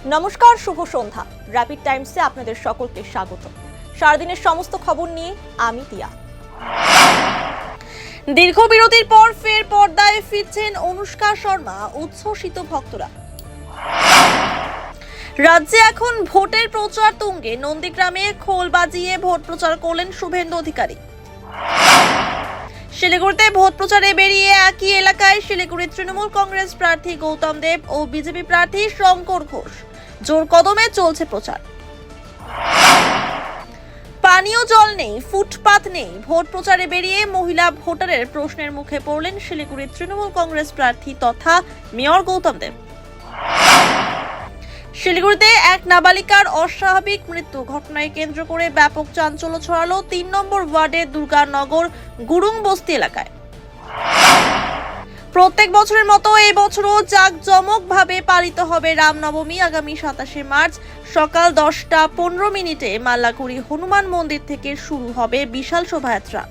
নমস্কার, শুভ সন্ধ্যা। র্যাপিড টাইমসে আপনাদের সকলকে স্বাগত। সারাদিনের সমস্ত খবর নিয়ে আমি তিয়া। দীর্ঘ বিরতির পর ফের পর্দায় ফিরছেন অনুষ্কা শর্মা, উচ্ছ্বসিত ভক্তরা। রাজ্যে এখন ভোটের প্রচার তুঙ্গে। নন্দীগ্রামে খোল বাজিয়ে ভোট প্রচার করলেন শুভেন্দু অধিকারী। শিলিগুড়িতে ভোট প্রচারে বেরিয়ে একই এলাকায় শিলিগুড়ির তৃণমূল কংগ্রেস প্রার্থী গৌতম দেব ও বিজেপি প্রার্থী শঙ্কর ঘোষ জোর কদমে চলছে প্রচার। পানীয় জল নেই, ফুটপাত নেই, ভোট প্রচারে বেরিয়ে মহিলা ভোটারের প্রশ্নের মুখে পড়লেন শিলিগুড়ির তৃণমূল কংগ্রেস প্রার্থী তথা মেয়র গৌতম দেব। শিলিগুড়িতে এক নাবালিকার অস্বাভাবিক মৃত্যু ঘটনায় কেন্দ্র করে ব্যাপক চাঞ্চল্য ছড়ালো ৩ নম্বর ওয়ার্ডের দুর্গানগর গুরুং বস্তি এলাকায়। প্রত্যেক বছরের মতো এই বছরও জাঁকজমকভাবে পালিত হবে রামনবমী। আগামী ২৭শে মার্চ সকাল ১০টা ১৫ মাল্লাকুড়ি হনুমান মন্দির থেকে শুরু হবে বিশাল শোভাযাত্রা।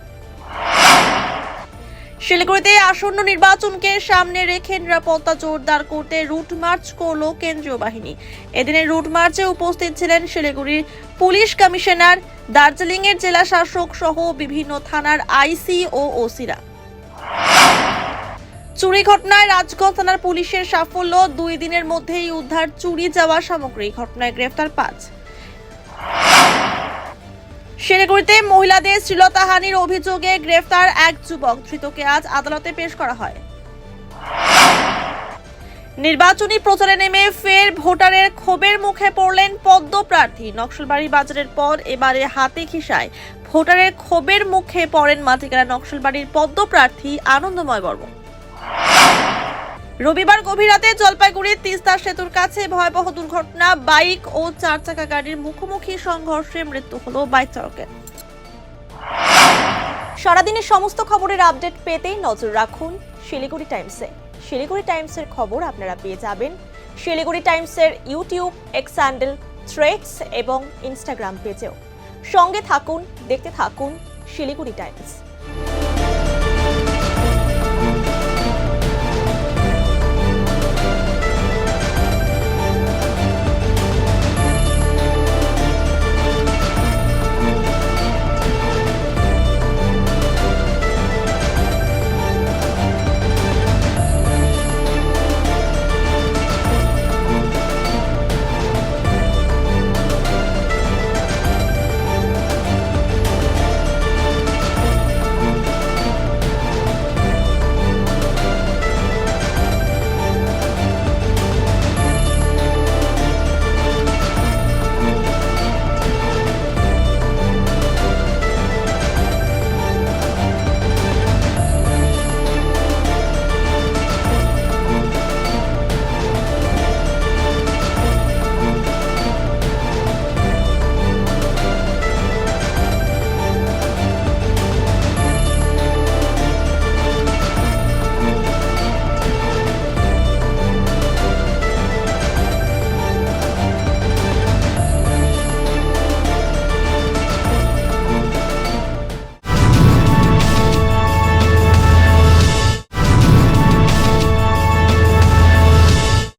শিলিগুড়িতে আসন্ন নির্বাচনকে সামনে রেখে নিরাপত্তা জোরদার করতে রুট মার্চ করল কেন্দ্রীয় বাহিনী। এদিনের রুট মার্চে উপস্থিত ছিলেন শিলিগুড়ির পুলিশ কমিশনার, দার্জিলিং এর জেলা শাসক সহ বিভিন্ন থানার আইসি ও ওসিরা। চুরি ঘটনায় রাজগঞ্জ থানার পুলিশের সাফল্য, ২ দিনের মধ্যেই উদ্ধার চুরি যাওয়া সামগ্রী। ঘটনায় গ্রেফতার ৫। শিলিগুড়িতে মহিলাদের শ্লীলতাহানির অভিযোগে গ্রেফতার এক যুবক, ধৃতকে আজ আদালতে পেশ করা হয়। নির্বাচনী প্রচারে নেমে ফের ভোটারের ক্ষোভের মুখে পড়লেন পদ্ম প্রার্থী। নকশালবাড়ি বাজারের পর এবারে হাতে খিসায় ভোটারের ক্ষোভের মুখে পড়েন মাটিকারা নকশালবাড়ির পদ্ম প্রার্থী আনন্দময় বর্মন। রবিবার গভীর রাতে জলপাইগুড়ির তিস্তা সেতুর কাছে ভয়াবহ দুর্ঘটনা, বাইক ও ৪ চাকা গাড়ির মুখোমুখি সংঘর্ষে মৃত্যু হলো বাইক চালকের। সারাদিনের সমস্ত খবরের আপডেট পেতে নজর রাখুন শিলিগুড়ি টাইমসে। শিলিগুড়ি টাইমসের খবর আপনারা পেয়ে যাবেন শিলিগুড়ি টাইমসের ইউটিউব, এক্স হ্যান্ডেল, থ্রেডস এবং ইনস্টাগ্রাম পেজেও। সঙ্গে থাকুন, দেখতে থাকুন শিলিগুড়ি টাইমস।